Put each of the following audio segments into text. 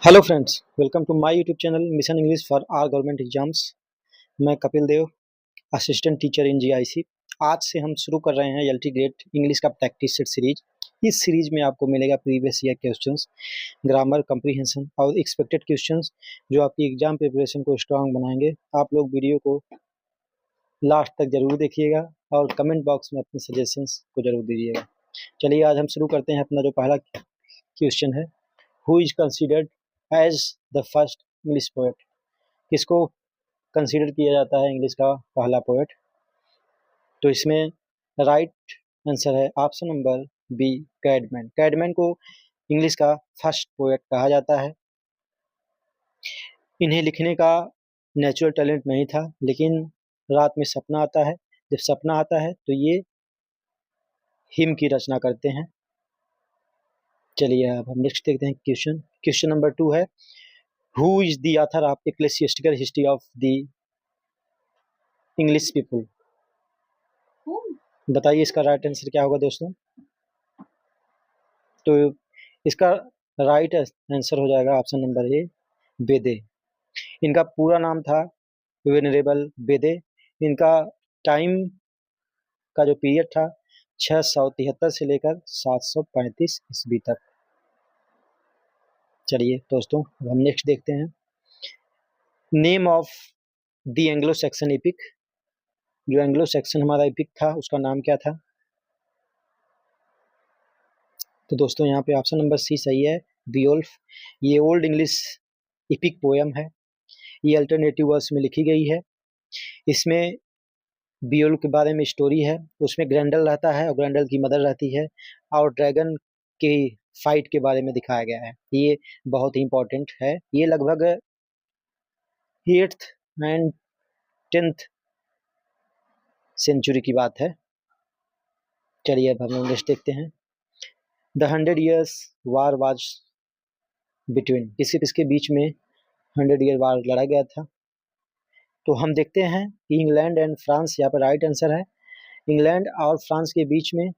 Hello friends, welcome to my YouTube channel mission English for our government exams. मैं Kapil Dev, assistant teacher in GIC. आज से हम शुरू कर रहे हैं एलटी ग्रेड इंग्लिश का प्रैक्टिस सेट सीरीज। इस सीरीज में आपको मिलेगा previous year questions, grammar, comprehension और एक्सपेक्टेड क्वेश्चंस जो आपकी एग्जाम प्रिपरेशन को स्ट्रांग बनाएंगे। आप लोग वीडियो को लास्ट तक जरूर देखिएगा और कमेंट बॉक्स में अपने सजेशंस को जरूर दीजिएगा। चलिए आज हम शुरू करते हैं। अपना जो पहला क्वेश्चन है, who is considered as the first English poet. किसको कंसीडर किया जाता है इंग्लिश का पहला पोएट? तो इसमें राइट आंसर है option number B, Caedmon. Caedmon को इंग्लिश का फर्स्ट पोएट कहा जाता है। इन्हें लिखने का नेचुरल टैलेंट नहीं था, लेकिन रात में सपना आता है। जब सपना आता है तो ये हिम की रचना करते हैं। चलिए अब हम नेक्स्ट देखते हैं क्वेश्चन नंबर 2 है, who is the author of ecclesiastical history of the English people. बताइए इसका राइट आंसर क्या होगा दोस्तों? तो इसका राइट आंसर हो जाएगा ऑप्शन नंबर ए, बेदे। इनका पूरा नाम था वेनरेबल बेदे। इनका टाइम का जो पीरियड था 673 से लेकर 735 ईस्वी तक। चलिए दोस्तों अब हम नेक्स्ट देखते हैं, name of the Anglo Saxon epic. जो एंग्लो सैक्सन हमारा एपिक था उसका नाम क्या था? तो दोस्तों यहाँ पे ऑप्शन नंबर सी सही है, बियोल्फ। ये ओल्ड इंग्लिश एपिक पोएम है। ये अल्टरनेटिव वर्स में लिखी गई है। इसमें बियोल्फ के बारे में स्टोरी है। उसमें ग्रैंडल रहता है और ग्रैंडल की मदर रहती है और ड्रैगन के फाइट के बारे में दिखाया गया है। ये बहुत ही इंपॉर्टेंट है। ये लगभग 8th एंड 10th सेंचुरी की बात है। चलिए अब हम नेक्स्ट देखते हैं, the 100 Years war was between. किसके बीच में 100 ईयर वार लड़ा गया था? तो हम देखते हैं कि इंग्लैंड एंड फ्रांस यहाँ पर राइट आंसर है। इंग्लैंड और फ्रांस के बीच में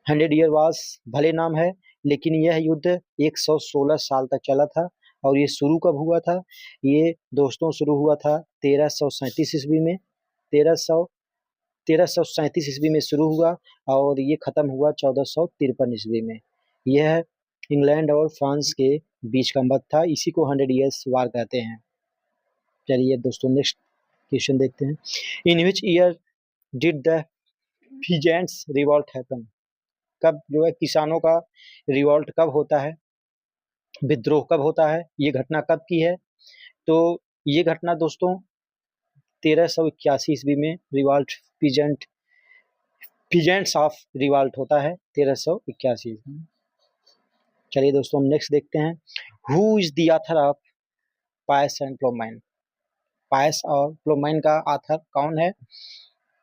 100 ईयर वार भले नाम है, लेकिन यह युद्ध 116 साल तक चला था। और ये शुरू कब हुआ था? ये दोस्तों शुरू हुआ था 1337 ईस्वी में। 1337 ईस्वी में शुरू हुआ और ये ख़त्म हुआ 1453 ईस्वी में। यह इंग्लैंड और फ्रांस के बीच का मत था। इसी को 100 ईयर्स वार कहते हैं। चलिए दोस्तों नेक्स्ट क्वेश्चन देखते हैं, in which year did the peasants revolt happen. कब जो है किसानों का रिवॉल्ट कब होता है, विद्रोह कब होता है, ये घटना कब की है? तो ये घटना दोस्तों 1381 ईस्वी में रिवॉल्ट पीजेंट्स ऑफ रिवॉल्ट होता है 1381 ईस्वी में। चलिए दोस्तों हम नेक्स्ट देखते हैं, who is the author of Piers and Plowman. Piers और प्लोमाइन का ऑथर कौन है?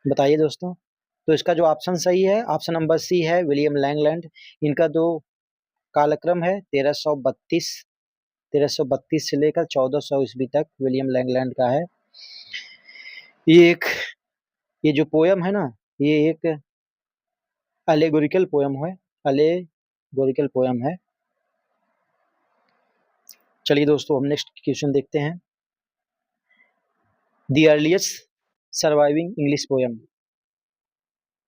बताइए दोस्तों। तो इसका जो ऑप्शन सही है ऑप्शन नंबर सी है, विलियम लैंगलैंड। इनका जो कालक्रम है 1332 से लेकर 1400 ईस्वी तक विलियम लैंगलैंड का है। ये जो पोयम है ना, ये एक एलेगोरिकल पोयम है। चलिए दोस्तों हम नेक्स्ट क्वेश्चन देखते हैं, the earliest surviving English poem.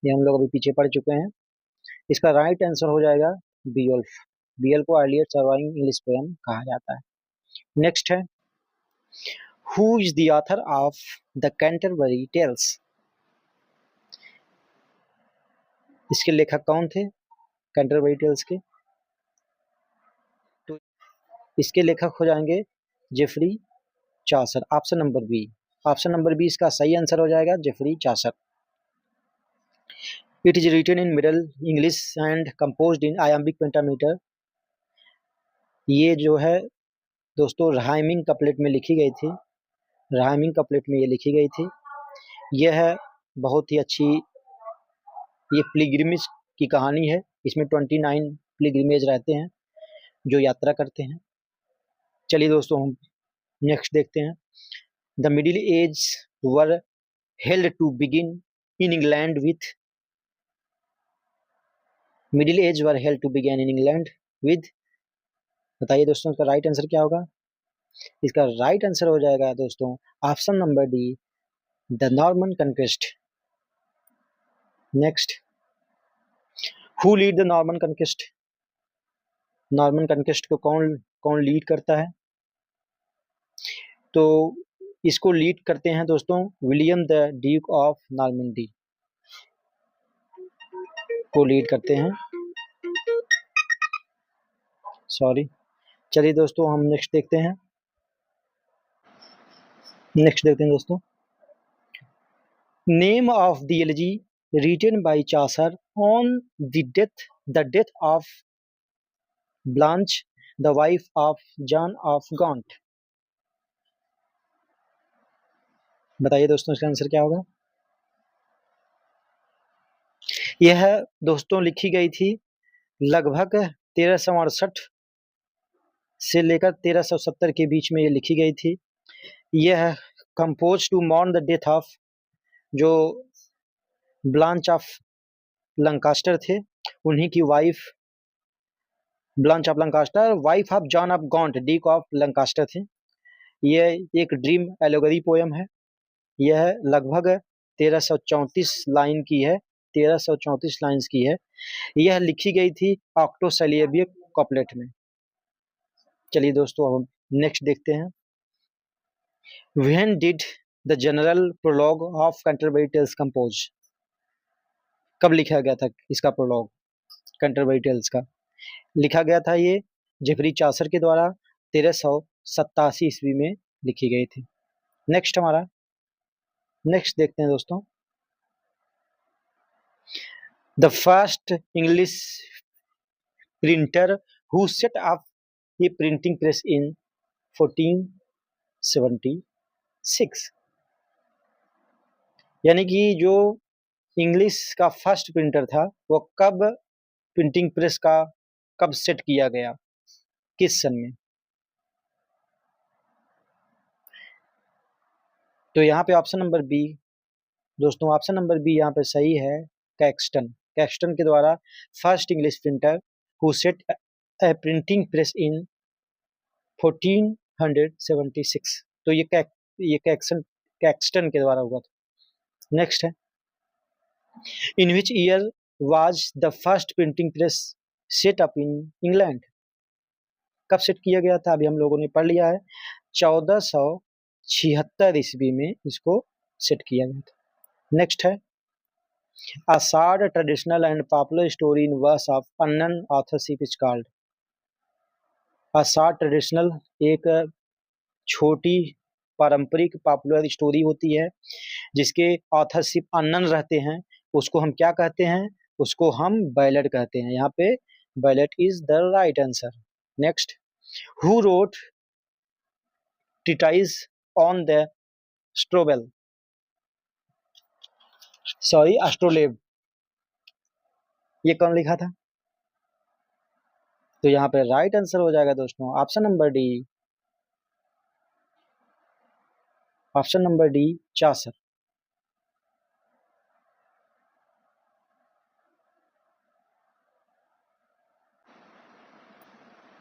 ये हम लोग अभी पीछे पढ़ चुके हैं। इसका राइट आंसर हो जाएगा बियोल्फ। बियल को अर्लीस्ट सर्वाइविंग इंग्लिश पोयम कहा जाता है। नेक्स्ट है, who is the author of the Canterbury Tales. इसके लेखक कौन थे कैंटरबरी टेल्स के? तो इसके लेखक हो जाएंगे Geoffrey Chaucer. Option number B इसका सही आंसर हो जाएगा, Geoffrey Chaucer. It is written in Middle English and composed in iambic pentameter. ये जो है दोस्तों राइमिंग कपलेट में लिखी गई थी। राइमिंग कपलेट में ये लिखी गई थी। यह है बहुत ही अच्छी, ये पिलग्रिमेज की कहानी है। इसमें 29 पिलग्रिमेज रहते हैं जो यात्रा करते हैं। चलिए दोस्तों हम नेक्स्ट देखते हैं, the middle age were held to begin in England with. Middle age were held to begin in England with बताइए दोस्तों इसका राइट आंसर क्या होगा? इसका राइट आंसर हो जाएगा दोस्तों option number D, the Norman conquest. Next, who lead the Norman conquest? Norman conquest को कौन कौन लीड करता है? तो इसको लीड करते हैं दोस्तों William the Duke of Normandy को लीड करते हैं। सॉरी, चलिए दोस्तों हम नेक्स्ट देखते हैं। दोस्तों, name of the elegy written by Chaucer on the death of Blanche the wife of John of Gaunt. बताइए दोस्तों इसका आंसर क्या होगा? यह दोस्तों लिखी गई थी लगभग 1368 से लेकर 1370 के बीच में ये लिखी गई थी। यह compose to mourn the death of जो ब्लांच ऑफ लंकास्टर थे, उन्हीं की wife Blanche of Lancaster, wife of John of Gaunt duke of Lancaster थे। यह एक ड्रीम एलोगरी पोयम है। यह लगभग 1334 लाइन की है, 1334 लाइन्स की है। यह लिखी गई थी ऑक्टोसिलेबिक कॉपलेट में। चलिए दोस्तों अब नेक्स्ट देखते हैं। When did the general prologue of Canterbury Tales compose? कब लिखा गया था इसका प्रोलॉग कैंटरबरी टेल्स का? लिखा गया था ये जेफरी चासर के द्वारा 1387 ईस्वी में लिखी गई थी। नेक्स्ट देखते हैं दोस्तों। The first English printer who set up a printing press in 1476, यानी कि जो इंग्लिश का फर्स्ट प्रिंटर था वो कब प्रिंटिंग प्रेस का कब सेट किया गया, किस सन में? तो यहाँ पे ऑप्शन नंबर बी दोस्तों, ऑप्शन नंबर बी यहाँ पे सही है। कैक्सटन के द्वारा first English printer who set a printing press in 1476। तो ये कैक्सटन के द्वारा हुआ था। नेक्स्ट है, in which year was the first printing press set up in England? कब सेट किया गया था? अभी हम लोगों ने पढ़ लिया है, 1476 ईस्वी में इसको सेट किया गया था। नेक्स्ट है, A short, traditional and popular story in verse of unknown authorship is called? A short, traditional एक छोटी पारंपरिक पॉपुलर स्टोरी होती है जिसके ऑथरशिप अननोन रहते हैं, उसको हम क्या कहते हैं? उसको हम बैलेट कहते हैं। यहाँ पे ballad is the right answer. Next, who wrote treatise on the strobel astrolabe? ये कौन लिखा था? तो यहाँ पे राइट आंसर हो जाएगा दोस्तों option number D, Chaucer.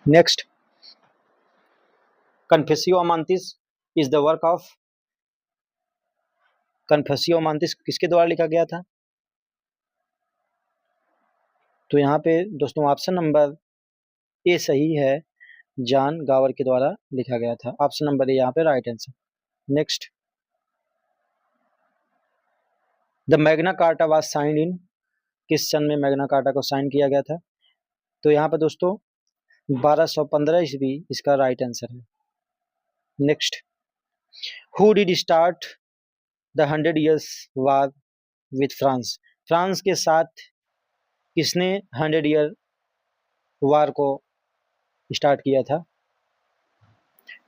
Next, Confessio Amantis is the work of? Confessio Amantis किसके द्वारा लिखा गया था? तो यहाँ पे दोस्तों ऑप्शन नंबर ए सही है, जॉन गावर के द्वारा लिखा गया था। ऑप्शन नंबर ए यहाँ पे right answer. Next, the Magna carta was signed in? किस सन में मैग्ना कार्टा को साइन किया गया था? तो यहाँ पे दोस्तों 1215 ईस्वी इसका राइट आंसर है। Next, who did start the 100 Years war with France? France के साथ किसने 100 ईयर वार को स्टार्ट किया था?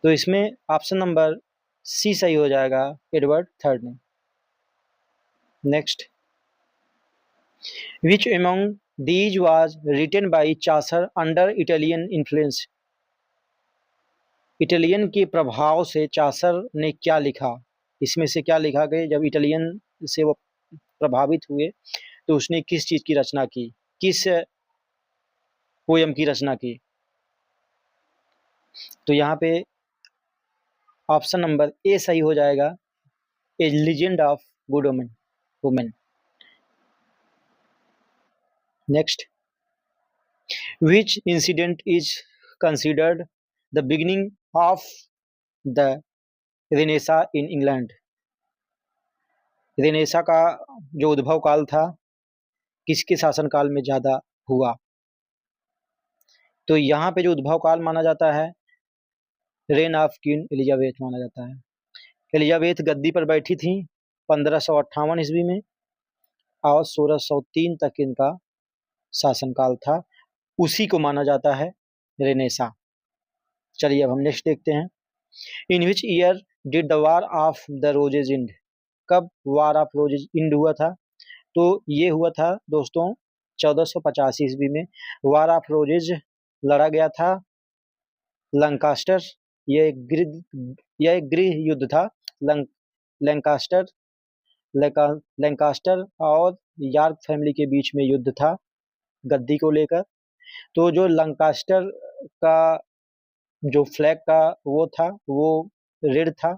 तो इसमें ऑप्शन नंबर सी सही हो जाएगा, एडवर्ड थर्ड ने। Next, which among these was written by Chaucer under Italian influence? Italian के प्रभाव से चासर ने क्या लिखा? इसमें से क्या लिखा गया जब इटालियन से वो प्रभावित हुए तो उसने किस चीज़ की रचना की, किस पोयम की रचना की? तो यहाँ पे ऑप्शन नंबर ए सही हो जाएगा, a legend of good women. Next, which incident is considered the beginning of the Renaissance in England. Renaissance का जो उद्भव काल था किसके शासनकाल में ज़्यादा हुआ? तो यहाँ पे जो उद्भव काल माना जाता है रेन ऑफ क्वीन एलिजाबेथ माना जाता है। एलिजाबेथ गद्दी पर बैठी थी 1558 ईस्वी में और 1603 तक इनका शासनकाल था, उसी को माना जाता है रेनेसा। चलिए अब हम नेक्स्ट देखते हैं। In which year did the war of the roses end. कब वार ऑफ रोजेज इंड हुआ था? तो ये हुआ था दोस्तों 1485 ईस्वी में। वार ऑफ रोजेज लड़ा गया था लंकास्टर, यह एक गृह युद्ध था। लैंकास्टर और यार्क फैमिली के बीच में युद्ध था गद्दी को लेकर। तो जो लंकास्टर का जो फ्लैग का वो था वो रेड था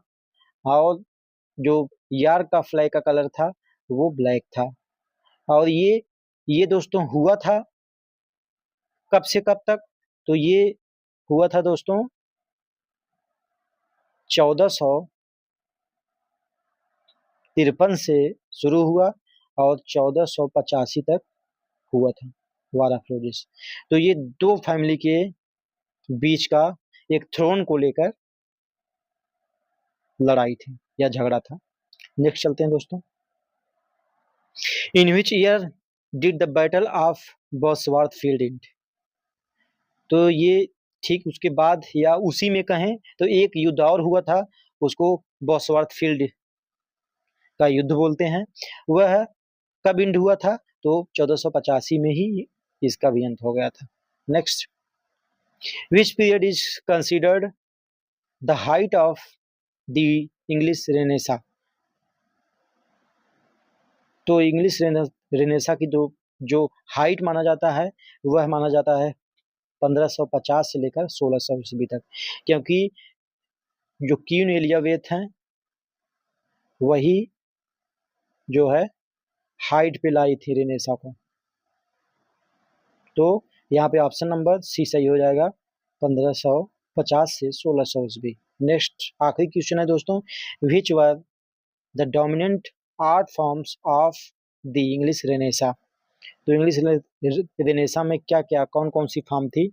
और जो यार्क का फ्लैग का कलर था वो ब्लैक था। और ये दोस्तों हुआ था कब से कब तक? तो ये हुआ था दोस्तों 1453 से शुरू हुआ और 1485 तक हुआ था वार ऑफ रोजेस। तो ये दो फैमिली के बीच का एक थ्रोन को लेकर लड़ाई थी या झगड़ा था। नेक्स्ट चलते हैं दोस्तों। In which year did the battle of Bosworth field end. तो ये ठीक उसके बाद या उसी में कहें तो एक युद्ध और हुआ था, उसको बॉसवर्थ फील्ड का युद्ध बोलते हैं। वह कब एंड हुआ था? तो 1485 में ही इसका भी अंत हो गया था। Next, which period is considered the height of the English Renaissance. तो इंग्लिश रेनेसा की जो हाइट माना जाता है वह माना जाता है 1550 से लेकर 1600 ईस्वी तक, क्योंकि जो क्वीन एलिजाबेथ हैं वही जो है हाइट पे लाई थी रेनेसा को। तो यहाँ पे ऑप्शन नंबर सी सही हो जाएगा, 1550 से 1600 ईस्वी। नेक्स्ट आखिरी क्वेश्चन है दोस्तों, which were the dominant art forms of the English Renaissance. तो इंग्लिश रेनेसा में क्या क्या कौन कौन सी फॉर्म थी?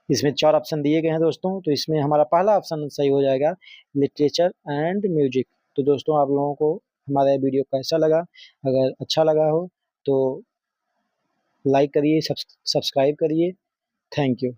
इसमें 4 ऑप्शन दिए गए हैं दोस्तों। तो इसमें हमारा पहला ऑप्शन सही हो जाएगा लिटरेचर एंड म्यूजिक। तो दोस्तों आप लोगों को हमारा वीडियो कैसा लगा? अगर अच्छा लगा हो तो लाइक करिए, सब्सक्राइब करिए। Thank you.